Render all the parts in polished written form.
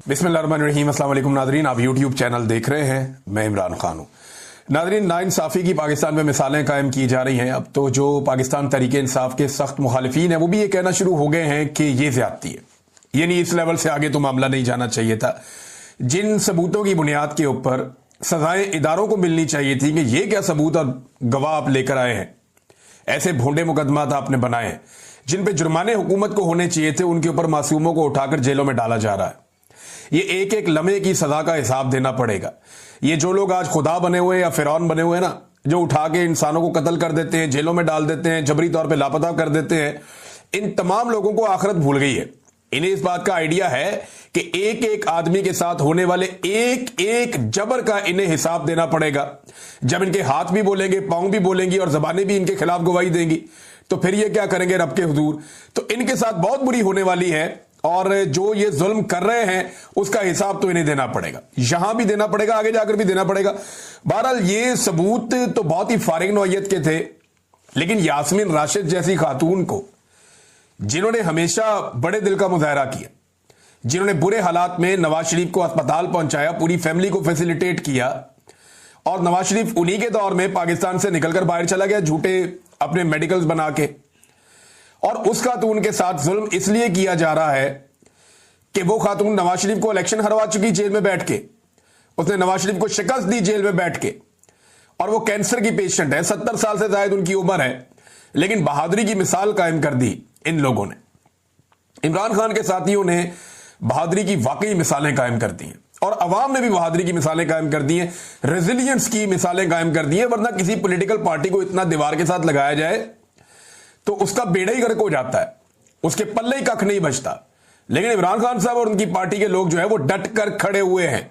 बिस्मिल्लाहिर्रहमानिर्रहीम। अस्सलाम वालेकुम नादरीन, आप यूट्यूब चैनल देख रहे हैं, मैं इमरान खान हूं। नादरीन, नाइंसाफी की पाकिस्तान में मिसालें कायम की जा रही हैं। अब तो जो पाकिस्तान तहरीक इंसाफ के सख्त मुखालिफिन हैं वो भी ये कहना शुरू हो गए हैं कि ये ज्यादती है, यानी इस लेवल से आगे तो मामला नहीं जाना चाहिए था। जिन सबूतों की बुनियाद के ऊपर सजाएं इदारों को मिलनी चाहिए थी कि ये क्या सबूत और गवाह आप लेकर आए हैं, ऐसे भोंडे मुकदमात आपने बनाए हैं जिन पे जुर्माने हुकूमत को होने चाहिए थे, उनके ऊपर मासूमों को उठाकर जेलों में डाला जा रहा है। ये एक एक लम्हे की सजा का हिसाब देना पड़ेगा। ये जो लोग आज खुदा बने हुए या फिरौन बने हुए ना, जो उठा के इंसानों को कत्ल कर देते हैं, जेलों में डाल देते हैं, जबरी तौर पे लापता कर देते हैं, इन तमाम लोगों को आखिरत भूल गई है। इन्हें इस बात का आइडिया है कि एक एक आदमी के साथ होने वाले एक एक जबर का इन्हें हिसाब देना पड़ेगा। जब इनके हाथ भी बोलेंगे, पांव भी बोलेंगी और जबानें भी इनके खिलाफ गवाही देंगी, तो फिर ये क्या करेंगे रब के हुजूर। तो इनके साथ बहुत बुरी होने वाली है और जो ये जुल्म कर रहे हैं उसका हिसाब तो इन्हें देना पड़ेगा, यहां भी देना पड़ेगा, आगे जाकर भी देना पड़ेगा। बहरहाल ये सबूत तो बहुत ही फारिग नौइयत के थे, लेकिन यास्मीन राशिद जैसी खातून को, जिन्होंने हमेशा बड़े दिल का मुजाहरा किया, जिन्होंने बुरे हालात में नवाज शरीफ को अस्पताल पहुंचाया, पूरी फैमिली को फैसिलिटेट किया, और नवाज शरीफ उन्हीं के दौर में पाकिस्तान से निकलकर बाहर चला गया झूठे अपने मेडिकल्स बना के, और उस खातून के साथ जुल्म इसलिए किया जा रहा है कि वो खातून नवाज शरीफ को इलेक्शन हरवा चुकी जेल में बैठ के, उसने नवाज शरीफ को शिकस्त दी जेल में बैठ के, और वो कैंसर की पेशेंट है, 70 साल से ज्यादा उनकी उम्र है, लेकिन बहादुरी की मिसाल कायम कर दी इन लोगों ने। इमरान खान के साथियों ने बहादुरी की वाकई मिसालें कायम कर दी हैं और अवाम ने भी बहादुरी की मिसालें कायम कर दी हैं, रेजिलियंस की मिसालें कायम कर दी हैं। वरना किसी पॉलिटिकल पार्टी को इतना दीवार के साथ लगाया जाए तो उसका बेड़ा ही गर्क हो जाता है, उसके पल्ले ही कख नहीं बचता। लेकिन इमरान खान साहब और उनकी पार्टी के लोग जो है वो डट कर खड़े हुए हैं।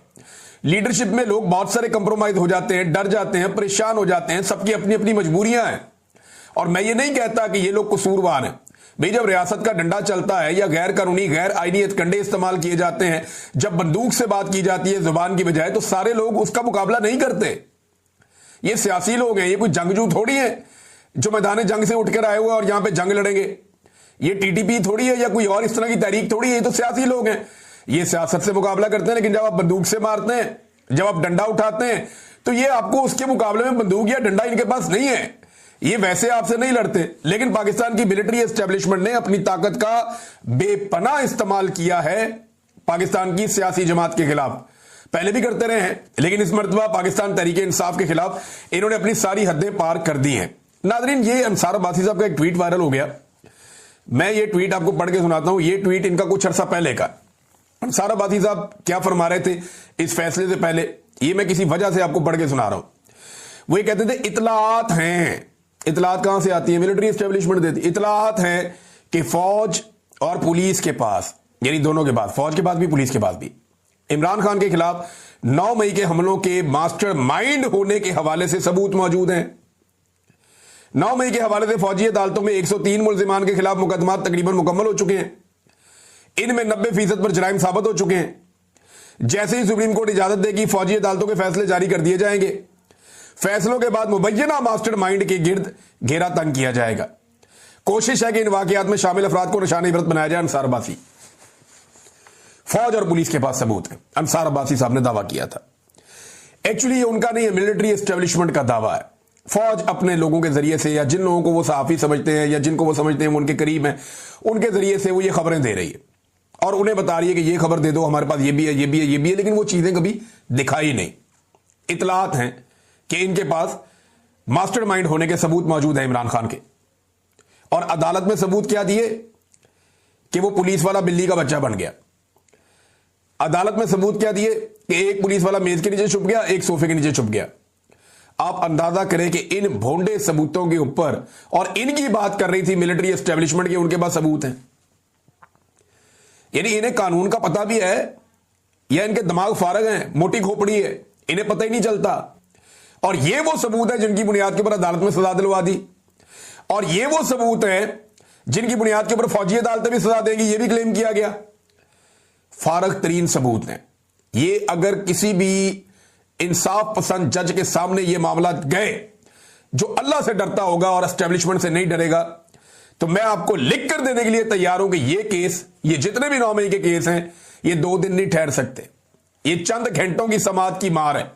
लीडरशिप में लोग बहुत सारे कंप्रोमाइज हो जाते हैं, डर जाते हैं, परेशान हो जाते हैं, सबकी अपनी अपनी मजबूरियां हैं। और मैं ये नहीं कहता कि ये लोग कसूरवार हैं भाई। जब रियासत का डंडा चलता है या गैर कानूनी गैर आईनी हथकंडे इस्तेमाल किए जाते हैं, जब बंदूक से बात की जाती है जुबान की बजाय, तो सारे लोग उसका मुकाबला नहीं करते। ये सियासी लोग हैं, ये कोई जंगजू थोड़ी है जो मैदान जंग से उठकर आए हुए और यहां पे जंग लड़ेंगे। ये टीटीपी थोड़ी है या कोई और इस तरह की तहरीक थोड़ी है, ये तो सियासी लोग हैं। ये सियासत से मुकाबला करते हैं, लेकिन जब आप बंदूक से मारते हैं, जब आप डंडा उठाते हैं, तो ये आपको उसके मुकाबले में बंदूक या डंडा इनके पास नहीं है, ये वैसे आपसे नहीं लड़ते। लेकिन पाकिस्तान की मिलिट्री एस्टेब्लिशमेंट ने अपनी ताकत का बेपनाह इस्तेमाल किया है पाकिस्तान की सियासी जमात के खिलाफ। पहले भी करते रहे हैं, लेकिन इस मर्तबा पाकिस्तान तहरीक इंसाफ के खिलाफ इन्होंने अपनी सारी हदें पार कर दी हैं। नादरीन, ये अंसार अब्बासी साहब का एक ट्वीट वायरल हो गया। मैं ये ट्वीट आपको पढ़ के सुनाता हूं। ये ट्वीट इनका कुछ अरसा पहले का। अंसार अब्बासी साहब क्या फरमा रहे थे इस फैसले से पहले, ये मैं किसी वजह से आपको पढ़ के सुना रहा हूं। वो ये कहते थे इतलात हैं। इतलात कहां से आती है? मिलिट्री एस्टेब्लिशमेंट देती। इतलात है कि फौज और पुलिस के पास, यानी दोनों के पास, फौज के पास भी पुलिस के पास भी, इमरान खान के खिलाफ 9 मई के हमलों के मास्टर माइंड होने के हवाले से सबूत मौजूद हैं। 9 मई के हवाले से फौजी अदालतों में 103 मुल्जिमान के खिलाफ मुकदमात तकरीबन मुकम्मल हो चुके हैं। इनमें 90% पर जराइम साबित हो चुके हैं। जैसे ही सुप्रीम कोर्ट इजाजत देगी, फौजी अदालतों के फैसले जारी कर दिए जाएंगे। फैसलों के बाद मुबैना मास्टर माइंड के गिर्द घेरा तंग किया जाएगा। कोशिश है कि इन वाकयात में शामिल अफराद को निशाना इबरत बनाया जाए। अंसार अब्बासी, फौज और पुलिस के पास सबूत है, अंसार अब्बासी साहब ने दावा किया था। एक्चुअली ये उनका नहीं है, मिलिट्री एस्टेब्लिशमेंट का दावा है। फौज अपने लोगों के जरिए से, या जिन लोगों को वो सहाफी समझते हैं या जिनको वो समझते हैं वो उनके करीब हैं, उनके जरिए से वो ये खबरें दे रही है और उन्हें बता रही है कि ये खबर दे दो, हमारे पास ये भी है, ये भी है, ये भी है, लेकिन वो चीजें कभी दिखाई नहीं। इतलात हैं कि इनके पास मास्टरमाइंड होने के सबूत मौजूद हैं इमरान खान के। और अदालत में सबूत क्या दिए कि वो पुलिस वाला बिल्ली का बच्चा बन गया। अदालत में सबूत क्या दिए कि एक पुलिस वाला मेज के नीचे छुप गया, एक सोफे के नीचे छुप गया। आप अंदाजा करें कि इन भोंडे सबूतों के ऊपर, और इनकी बात कर रही थी मिलिट्री एस्टेब्लिशमेंट के, उनके पास सबूत हैं। यानी इन्हें कानून का पता भी है या इनके दिमाग फारग हैं, मोटी खोपड़ी है, इन्हें पता ही नहीं चलता। और ये वो सबूत है जिनकी बुनियाद के ऊपर अदालत में सजा दिलवा दी, और ये वो सबूत है जिनकी बुनियाद के ऊपर फौजी अदालतें भी सजा देगी, ये भी क्लेम किया गया। फारग तरीन सबूत हैं ये। अगर किसी भी इंसाफ पसंद जज के सामने ये मामला गए, जो अल्लाह से डरता होगा और एस्टेब्लिशमेंट से नहीं डरेगा, तो मैं आपको लिख कर देने के लिए तैयार हूं कि ये केस, ये जितने भी 9 मई के केस हैं, ये 2 दिन नहीं ठहर सकते। ये चंद घंटों की समाअत की मार है,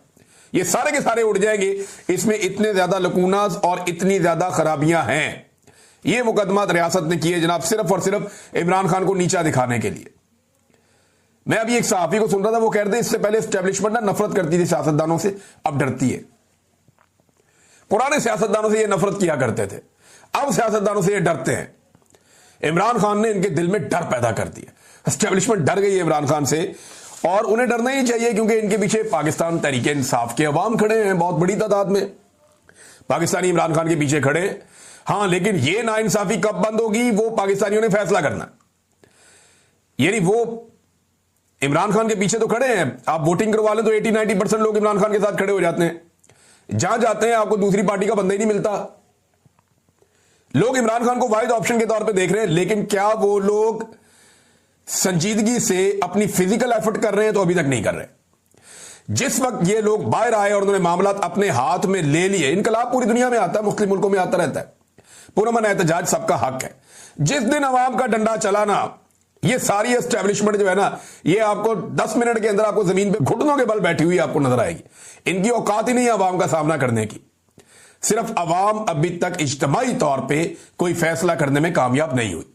ये सारे के सारे उड़ जाएंगे। इसमें इतने ज्यादा लकूनास और इतनी ज्यादा खराबियां हैं। ये मुकदमा रियासत ने किए जनाब सिर्फ और सिर्फ इमरान खान को नीचा दिखाने के लिए। मैं अभी एक सहाफी को सुन रहा था, वो कह रहे थे इससे पहले एस्टेब्लिशमेंट ना नफरत करती थी सियासतदानों से, अब डरती है। पुराने सियासतदानों से ये नफरत किया करते थे, अब सियासतदानों से ये डरते हैं। इमरान खान ने इनके दिल में डर पैदा कर दिया। एस्टेब्लिशमेंट डर गई है इमरान खान से, और उन्हें डरना ही चाहिए क्योंकि इनके पीछे पाकिस्तान तहरीक इंसाफ के अवाम खड़े हैं, बहुत बड़ी तादाद में पाकिस्तानी इमरान खान के पीछे खड़े हैं। हां, लेकिन ये नाइंसाफी कब बंद होगी वो पाकिस्तानियों ने फैसला करना। यानी वो इमरान खान के पीछे तो खड़े हैं, आप वोटिंग करवा लें तो 80-90% लोग इमरान खान के साथ खड़े हो जाते हैं। जहां जाते हैं आपको दूसरी पार्टी का बंदा ही नहीं मिलता। लोग इमरान खान को वाहिद ऑप्शन के तौर पे देख रहे हैं, लेकिन क्या वो लोग संजीदगी से अपनी फिजिकल एफर्ट कर रहे हैं? तो अभी तक नहीं कर रहे। जिस वक्त ये लोग बाहर आए और उन्होंने मामला अपने हाथ में ले लिए, इनकलाब पूरी दुनिया में आता है, मुस्लिम मुल्कों में आता रहता है, पुरअमन एहतजाज सबका हक है। जिस दिन अवाम का डंडा चलाना, ये सारी एस्टेब्लिशमेंट जो है ना, ये आपको 10 मिनट के अंदर आपको जमीन पे घुटनों के बल बैठी हुई आपको नजर आएगी। इनकी औकात ही नहीं है अवाम का सामना करने की। सिर्फ अवाम अभी तक इज्तिमाई तौर पे कोई फैसला करने में कामयाब नहीं हुई।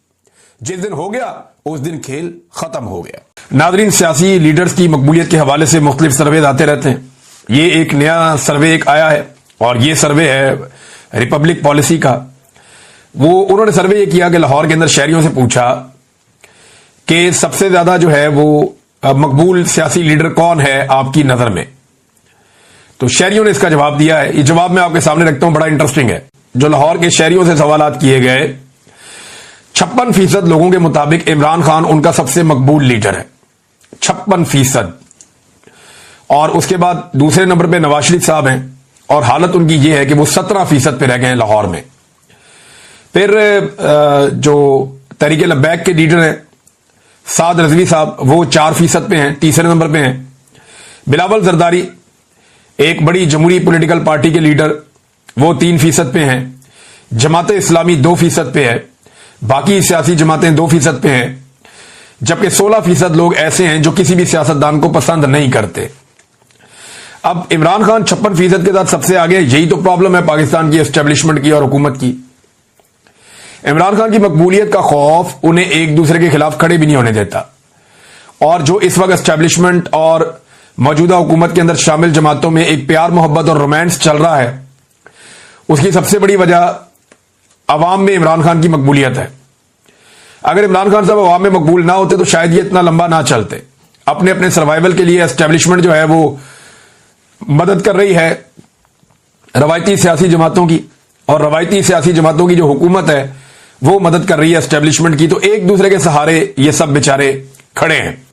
जिस दिन हो गया उस दिन खेल खत्म हो गया। नादरीन, सियासी लीडर्स की मकबूलियत के हवाले से मुख्तलिफ सर्वे आते रहते हैं। ये एक नया सर्वे एक आया है और ये सर्वे है रिपब्लिक पॉलिसी का। उन्होंने सर्वे ये किया कि लाहौर के अंदर शहरियों से पूछा कि सबसे ज्यादा जो है वो मकबूल सियासी लीडर कौन है आपकी नजर में। तो शहरियों ने इसका जवाब दिया है। ये जवाब मैं आपके सामने रखता हूं, बड़ा इंटरेस्टिंग है। जो लाहौर के शहरियों से सवालात किए गए, 56% लोगों के मुताबिक इमरान खान उनका सबसे मकबूल लीडर है, 56%। और उसके बाद दूसरे नंबर पे नवाज शरीफ साहब हैं और हालत उनकी ये है कि वो 17% पे रह गए हैं लाहौर में। फिर जो तहरीक लब्बैक के लीडर हैं साद रजवी साहब, वो 4% पे हैं, तीसरे नंबर पे हैं। बिलावल जरदारी, एक बड़ी जमहूरी पॉलिटिकल पार्टी के लीडर, वो 3% पे हैं। जमात इस्लामी 2% पे है, बाकी सियासी जमातें 2% पे हैं। जबकि 16% लोग ऐसे हैं जो किसी भी सियासतदान को पसंद नहीं करते। अब इमरान खान 56% के साथ सबसे आगे, यही तो प्रॉब्लम है पाकिस्तान की एस्टेब्लिशमेंट की और हुकूमत की। इमरान खान की मकबूलियत का खौफ उन्हें एक दूसरे के खिलाफ खड़े भी नहीं होने देता। और जो इस वक्त एस्टेब्लिशमेंट और मौजूदा हुकूमत के अंदर शामिल जमातों में एक प्यार मोहब्बत और रोमांस चल रहा है, उसकी सबसे बड़ी वजह अवाम में इमरान खान की मकबूलियत है। अगर इमरान खान साहब अवाम में मकबूल ना होते तो शायद ये इतना लंबा ना चलते। अपने अपने सर्वाइवल के लिए एस्टेब्लिशमेंट जो है वो मदद कर रही है रवायती सियासी जमातों की, और रवायती सियासी जमातों की जो हुकूमत है वो मदद कर रही है एस्टेब्लिशमेंट की। तो एक दूसरे के सहारे ये सब बेचारे खड़े हैं।